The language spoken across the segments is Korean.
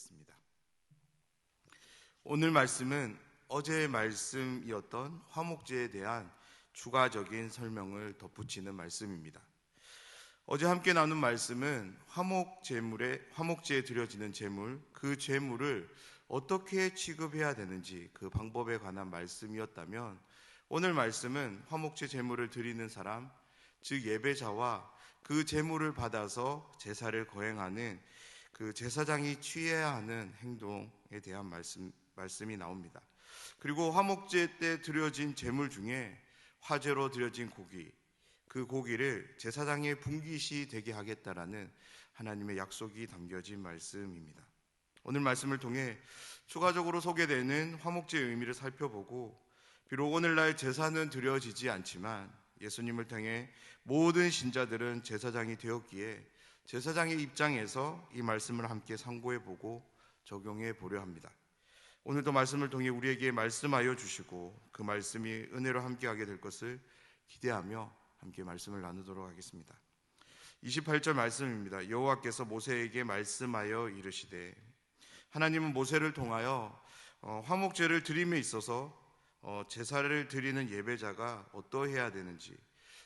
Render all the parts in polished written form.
드리겠습니다. 오늘 말씀은 어제의 말씀이었던 화목제에 대한 추가적인 설명을 덧붙이는 말씀입니다. 어제 함께 나눈 말씀은 화목제에 드려지는 제물, 그 제물을 어떻게 취급해야 되는지 그 방법에 관한 말씀이었다면, 오늘 말씀은 화목제 제물을 드리는 사람, 즉 예배자와 그 제물을 받아서 제사를 거행하는 그 제사장이 취해야 하는 행동에 대한 말씀이 나옵니다. 그리고 화목제 때 드려진 제물 중에 화제로 드려진 고기, 그 고기를 제사장의 분깃이 되게 하겠다라는 하나님의 약속이 담겨진 말씀입니다. 오늘 말씀을 통해 추가적으로 소개되는 화목제의 의미를 살펴보고, 비록 오늘날 제사는 드려지지 않지만 예수님을 통해 모든 신자들은 제사장이 되었기에 제사장의 입장에서 이 말씀을 함께 상고해보고 적용해 보려 합니다. 오늘도 말씀을 통해 우리에게 말씀하여 주시고 그 말씀이 은혜로 함께하게 될 것을 기대하며 함께 말씀을 나누도록 하겠습니다. 28절 말씀입니다. 여호와께서 모세에게 말씀하여 이르시되, 하나님은 모세를 통하여 화목제를 드림에 있어서 제사를 드리는 예배자가 어떠해야 되는지,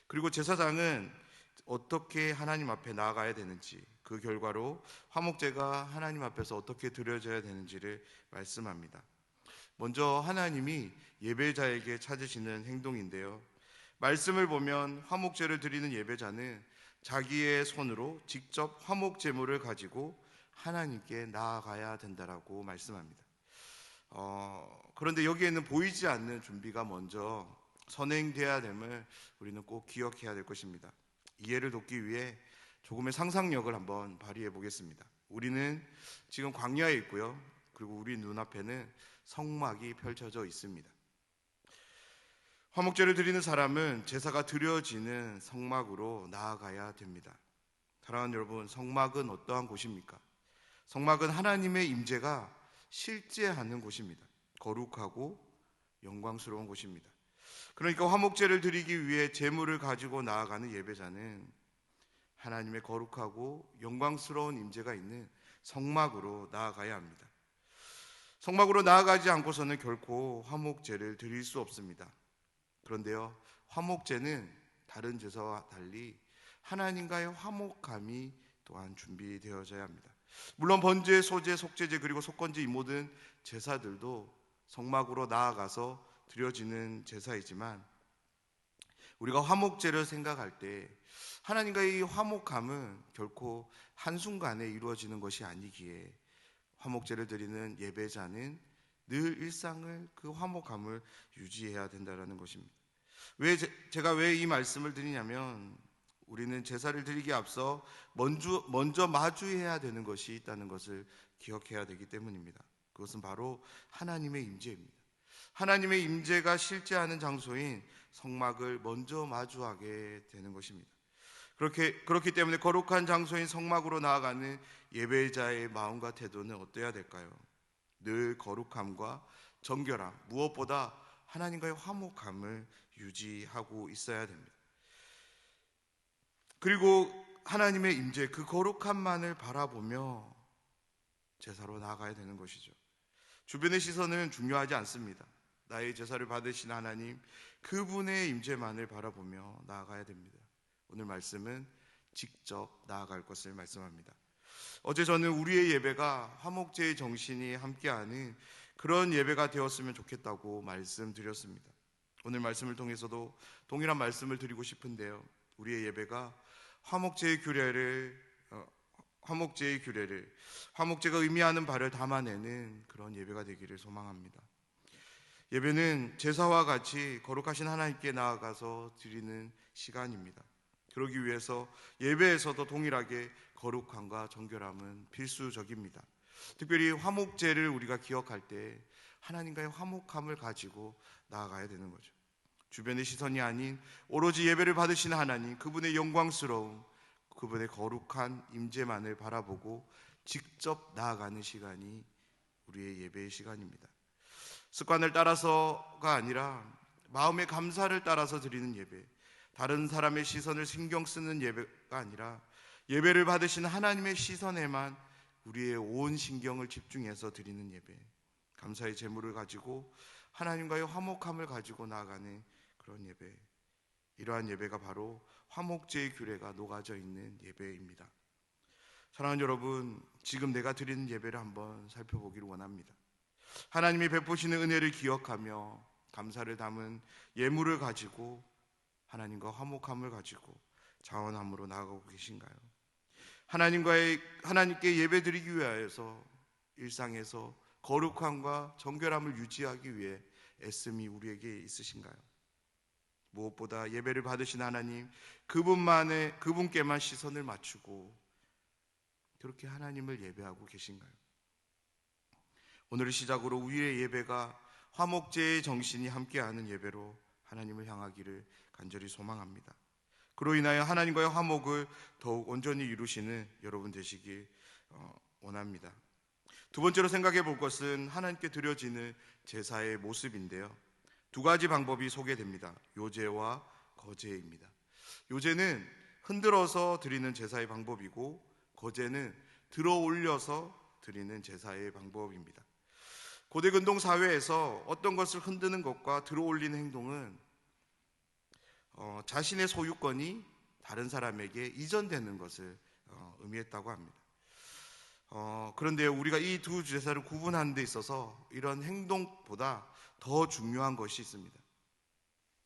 그리고 제사장은 어떻게 하나님 앞에 나아가야 되는지, 그 결과로 화목제가 하나님 앞에서 어떻게 드려져야 되는지를 말씀합니다. 먼저 하나님이 예배자에게 찾으시는 행동인데요, 말씀을 보면 화목제를 드리는 예배자는 자기의 손으로 직접 화목 제물을 가지고 하나님께 나아가야 된다라고 말씀합니다. 그런데 여기에는 보이지 않는 준비가 먼저 선행돼야 됨을 우리는 꼭 기억해야 될 것입니다. 이해를 돕기 위해 조금의 상상력을 한번 발휘해 보겠습니다. 우리는 지금 광야에 있고요, 그리고 우리 눈앞에는 성막이 펼쳐져 있습니다. 화목제를 드리는 사람은 제사가 드려지는 성막으로 나아가야 됩니다. 사랑하는 여러분, 성막은 어떠한 곳입니까? 성막은 하나님의 임재가 실제하는 곳입니다. 거룩하고 영광스러운 곳입니다. 그러니까 화목제를 드리기 위해 제물을 가지고 나아가는 예배자는 하나님의 거룩하고 영광스러운 임재가 있는 성막으로 나아가야 합니다. 성막으로 나아가지 않고서는 결코 화목제를 드릴 수 없습니다. 그런데요, 화목제는 다른 제사와 달리 하나님과의 화목함이 또한 준비되어져야 합니다. 물론 번제, 소제, 속제제, 그리고 속건제, 이 모든 제사들도 성막으로 나아가서 드려지는 제사이지만, 우리가 화목제를 생각할 때 하나님과의 이 화목함은 결코 한순간에 이루어지는 것이 아니기에 화목제를 드리는 예배자는 늘 일상을 그 화목함을 유지해야 된다는 것입니다. 제가 왜 이 말씀을 드리냐면, 우리는 제사를 드리기에 앞서 먼저 마주해야 되는 것이 있다는 것을 기억해야 되기 때문입니다. 그것은 바로 하나님의 임재입니다. 하나님의 임재가 실제하는 장소인 성막을 먼저 마주하게 되는 것입니다. 그렇기 때문에 거룩한 장소인 성막으로 나아가는 예배자의 마음과 태도는 어떠해야 될까요? 늘 거룩함과 정결함, 무엇보다 하나님과의 화목함을 유지하고 있어야 됩니다. 그리고 하나님의 임재, 그 거룩함만을 바라보며 제사로 나아가야 되는 것이죠. 주변의 시선은 중요하지 않습니다. 나의 제사를 받으신 하나님, 그분의 임재만을 바라보며 나아가야 됩니다. 오늘 말씀은 직접 나아갈 것을 말씀합니다. 어제 저는 우리의 예배가 화목제의 정신이 함께하는 그런 예배가 되었으면 좋겠다고 말씀드렸습니다. 오늘 말씀을 통해서도 동일한 말씀을 드리고 싶은데요, 우리의 예배가 화목제의 규례를 화목제가 의미하는 바를 담아내는 그런 예배가 되기를 소망합니다. 예배는 제사와 같이 거룩하신 하나님께 나아가서 드리는 시간입니다. 그러기 위해서 예배에서도 동일하게 거룩함과 정결함은 필수적입니다. 특별히 화목제를 우리가 기억할 때 하나님과의 화목함을 가지고 나아가야 되는 거죠. 주변의 시선이 아닌 오로지 예배를 받으시는 하나님, 그분의 영광스러움, 그분의 거룩한 임재만을 바라보고 직접 나아가는 시간이 우리의 예배의 시간입니다. 습관을 따라서가 아니라 마음의 감사를 따라서 드리는 예배, 다른 사람의 시선을 신경 쓰는 예배가 아니라 예배를 받으신 하나님의 시선에만 우리의 온 신경을 집중해서 드리는 예배, 감사의 제물을 가지고 하나님과의 화목함을 가지고 나아가는 그런 예배, 이러한 예배가 바로 화목제의 규례가 녹아져 있는 예배입니다. 사랑하는 여러분, 지금 내가 드리는 예배를 한번 살펴보기를 원합니다. 하나님이 베푸시는 은혜를 기억하며 감사를 담은 예물을 가지고 하나님과 화목함을 가지고 자원함으로 나아가고 계신가요? 하나님께 예배드리기 위하여서 일상에서 거룩함과 정결함을 유지하기 위해 애씀이 우리에게 있으신가요? 무엇보다 예배를 받으신 하나님, 그분께만 시선을 맞추고 그렇게 하나님을 예배하고 계신가요? 오늘을 시작으로 우리의 예배가 화목제의 정신이 함께하는 예배로 하나님을 향하기를 간절히 소망합니다. 그로 인하여 하나님과의 화목을 더욱 온전히 이루시는 여러분 되시길 원합니다. 두 번째로 생각해 볼 것은 하나님께 드려지는 제사의 모습인데요. 두 가지 방법이 소개됩니다. 요제와 거제입니다. 요제는 흔들어서 드리는 제사의 방법이고, 거제는 들어 올려서 드리는 제사의 방법입니다. 고대 근동 사회에서 어떤 것을 흔드는 것과 들어 올리는 행동은 자신의 소유권이 다른 사람에게 이전되는 것을 의미했다고 합니다. 그런데 우리가 이 두 제사를 구분하는 데 있어서 이런 행동보다 더 중요한 것이 있습니다.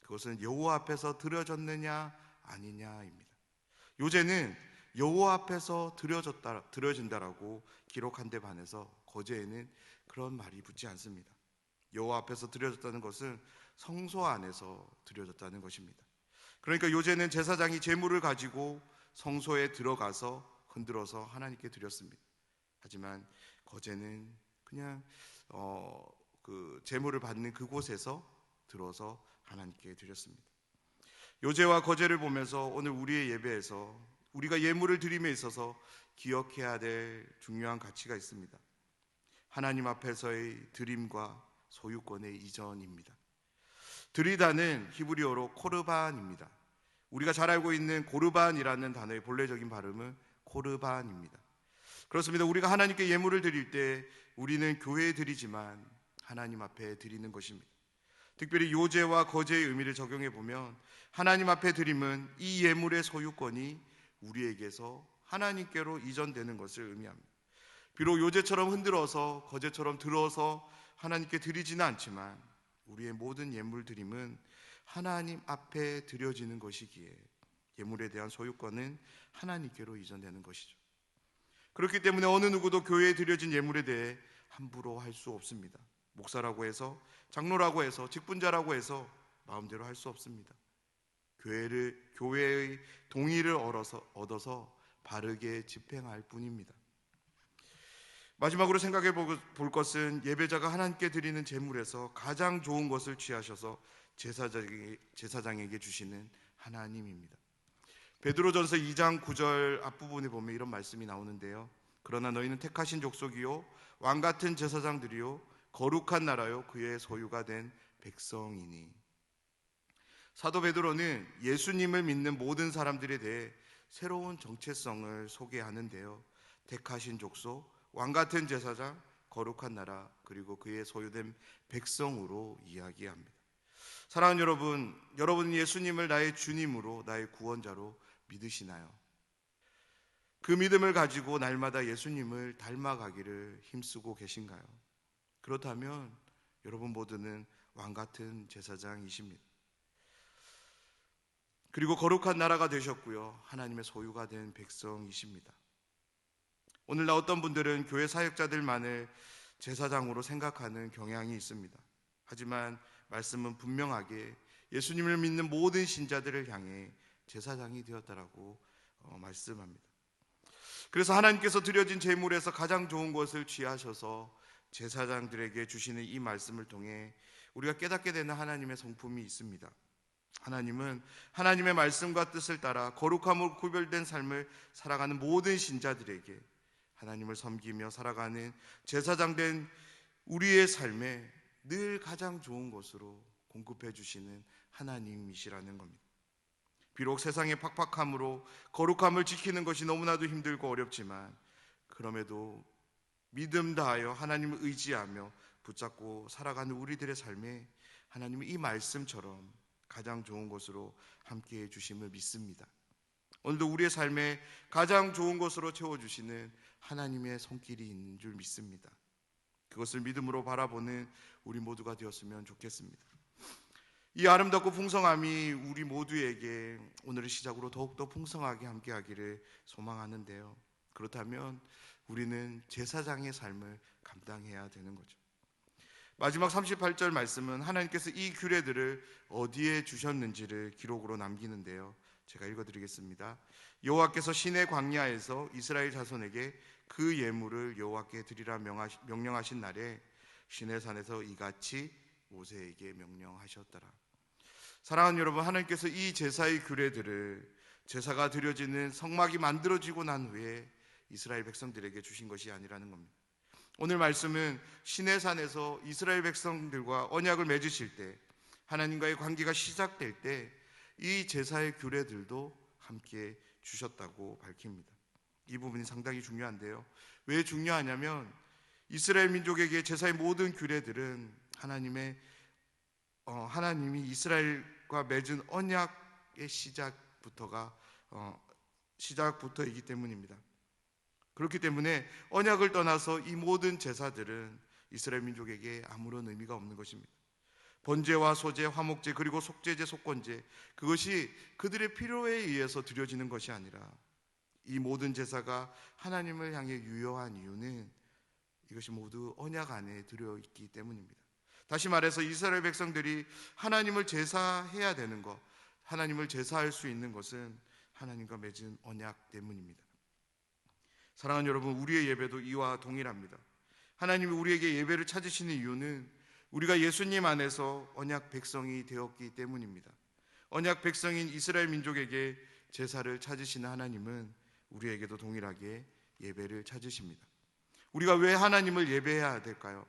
그것은 여호와 앞에서 드려졌느냐 아니냐입니다. 요제는 여호와 앞에서 드려진다라고 기록한 데 반해서 거제에는 그런 말이 붙지 않습니다. 여호와 앞에서 드려졌다는 것은 성소 안에서 드려졌다는 것입니다. 그러니까 요제는 제사장이 제물을 가지고 성소에 들어가서 흔들어서 하나님께 드렸습니다. 하지만 거제는 그냥 그 제물을 받는 그곳에서 들어서 하나님께 드렸습니다. 요제와 거제를 보면서 오늘 우리의 예배에서 우리가 예물을 드림에 있어서 기억해야 될 중요한 가치가 있습니다. 하나님 앞에서의 드림과 소유권의 이전입니다. 드리다는 히브리어로 코르반입니다. 우리가 잘 알고 있는 고르반이라는 단어의 본래적인 발음은 코르반입니다. 그렇습니다. 우리가 하나님께 예물을 드릴 때 우리는 교회에 드리지만 하나님 앞에 드리는 것입니다. 특별히 요제와 거제의 의미를 적용해 보면 하나님 앞에 드림은 이 예물의 소유권이 우리에게서 하나님께로 이전되는 것을 의미합니다. 비록 요제처럼 흔들어서 거제처럼 들어서 하나님께 드리지는 않지만 우리의 모든 예물 드림은 하나님 앞에 드려지는 것이기에 예물에 대한 소유권은 하나님께로 이전되는 것이죠. 그렇기 때문에 어느 누구도 교회에 드려진 예물에 대해 함부로 할 수 없습니다. 목사라고 해서, 장로라고 해서, 직분자라고 해서 마음대로 할 수 없습니다. 교회의 동의를 얻어서 바르게 집행할 뿐입니다. 마지막으로 생각해 볼 것은 예배자가 하나님께 드리는 제물에서 가장 좋은 것을 취하셔서 제사장에게 주시는 하나님입니다. 베드로전서 2장 9절 앞부분에 보면 이런 말씀이 나오는데요. 그러나 너희는 택하신 족속이요 왕같은 제사장들이요 거룩한 나라요 그의 소유가 된 백성이니. 사도 베드로는 예수님을 믿는 모든 사람들에 대해 새로운 정체성을 소개하는데요. 택하신 족속, 왕같은 제사장, 거룩한 나라, 그리고 그의 소유된 백성으로 이야기합니다. 사랑하는 여러분, 여러분은 예수님을 나의 주님으로, 나의 구원자로 믿으시나요? 그 믿음을 가지고 날마다 예수님을 닮아가기를 힘쓰고 계신가요? 그렇다면 여러분 모두는 왕같은 제사장이십니다. 그리고 거룩한 나라가 되셨고요, 하나님의 소유가 된 백성이십니다. 오늘날 어떤 분들은 교회 사역자들만을 제사장으로 생각하는 경향이 있습니다. 하지만 말씀은 분명하게 예수님을 믿는 모든 신자들을 향해 제사장이 되었다라고 말씀합니다. 그래서 하나님께서 드려진 제물에서 가장 좋은 것을 취하셔서 제사장들에게 주시는 이 말씀을 통해 우리가 깨닫게 되는 하나님의 성품이 있습니다. 하나님은 하나님의 말씀과 뜻을 따라 거룩함으로 구별된 삶을 살아가는 모든 신자들에게 하나님을 섬기며 살아가는 제사장된 우리의 삶에 늘 가장 좋은 것으로 공급해 주시는 하나님이시라는 겁니다. 비록 세상의 팍팍함으로 거룩함을 지키는 것이 너무나도 힘들고 어렵지만 그 그럼에도 믿음 다하여 하나님을 의지하며 붙잡고 살아가는 우리들의 삶에 하나님이 이 말씀처럼 가장 좋은 것으로 함께해 주심을 믿습니다. 오늘도 우리의 삶에 가장 좋은 것으로 채워주시는 하나님의 손길이 있는 줄 믿습니다. 그것을 믿음으로 바라보는 우리 모두가 되었으면 좋겠습니다. 이 아름답고 풍성함이 우리 모두에게 오늘의 시작으로 더욱더 풍성하게 함께하기를 소망하는데요. 그렇다면 우리는 제사장의 삶을 감당해야 되는 거죠. 마지막 38절 말씀은 하나님께서 이 규례들을 어디에 주셨는지를 기록으로 남기는데요. 제가 읽어드리겠습니다. 여호와께서 시내 광야에서 이스라엘 자손에게 그 예물을 여호와께 드리라 명령하신 날에 시내산에서 이같이 모세에게 명령하셨더라. 사랑하는 여러분, 하나님께서 이 제사의 규례들을 제사가 드려지는 성막이 만들어지고 난 후에 이스라엘 백성들에게 주신 것이 아니라는 겁니다. 오늘 말씀은 시내산에서 이스라엘 백성들과 언약을 맺으실 때, 하나님과의 관계가 시작될 때 이 제사의 규례들도 함께 주셨다고 밝힙니다. 이 부분이 상당히 중요한데요. 왜 중요하냐면 이스라엘 민족에게 제사의 모든 규례들은 하나님이 이스라엘과 맺은 언약의 시작부터이기 때문입니다. 그렇기 때문에 언약을 떠나서 이 모든 제사들은 이스라엘 민족에게 아무런 의미가 없는 것입니다. 번제와 소제, 화목제, 그리고 속죄제, 속건제, 그것이 그들의 필요에 의해서 드려지는 것이 아니라 이 모든 제사가 하나님을 향해 유효한 이유는 이것이 모두 언약 안에 들어있기 때문입니다. 다시 말해서 이스라엘 백성들이 하나님을 제사해야 되는 것, 하나님을 제사할 수 있는 것은 하나님과 맺은 언약 때문입니다. 사랑하는 여러분, 우리의 예배도 이와 동일합니다. 하나님이 우리에게 예배를 찾으시는 이유는 우리가 예수님 안에서 언약 백성이 되었기 때문입니다. 언약 백성인 이스라엘 민족에게 제사를 찾으시는 하나님은 우리에게도 동일하게 예배를 찾으십니다. 우리가 왜 하나님을 예배해야 될까요?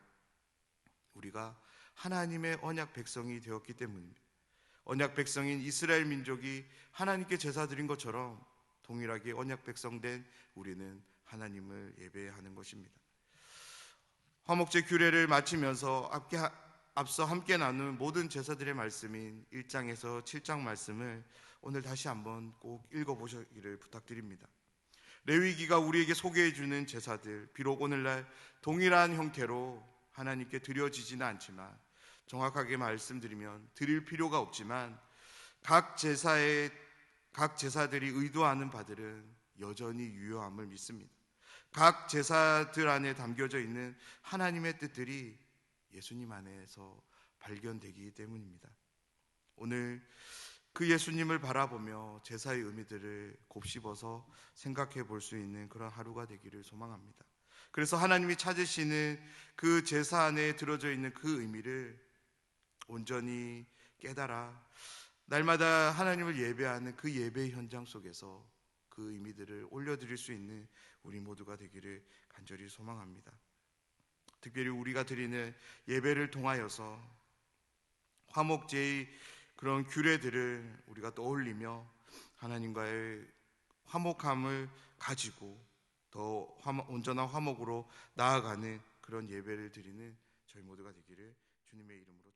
우리가 하나님의 언약 백성이 되었기 때문입니다. 언약 백성인 이스라엘 민족이 하나님께 제사 드린 것처럼 동일하게 언약 백성 된 우리는 하나님을 예배하는 것입니다. 화목제 규례를 마치면서 앞서 함께 나눈 모든 제사들의 말씀인 1장에서 7장 말씀을 오늘 다시 한번 꼭 읽어보시기를 부탁드립니다. 레위기가 우리에게 소개해주는 제사들, 비록 오늘날 동일한 형태로 하나님께 드려지지는 않지만, 정확하게 말씀드리면 드릴 필요가 없지만 각 제사들이 의도하는 바들은 여전히 유효함을 믿습니다. 각 제사들 안에 담겨져 있는 하나님의 뜻들이 예수님 안에서 발견되기 때문입니다. 오늘 그 예수님을 바라보며 제사의 의미들을 곱씹어서 생각해 볼 수 있는 그런 하루가 되기를 소망합니다. 그래서 하나님이 찾으시는 그 제사 안에 들어져 있는 그 의미를 온전히 깨달아 날마다 하나님을 예배하는 그 예배의 현장 속에서 그 의미들을 올려드릴 수 있는 우리 모두가 되기를 간절히 소망합니다. 특별히 우리가 드리는 예배를 통하여서 화목제의 그런 규례들을 우리가 떠올리며 하나님과의 화목함을 가지고 더 온전한 화목으로 나아가는 그런 예배를 드리는 저희 모두가 되기를 주님의 이름으로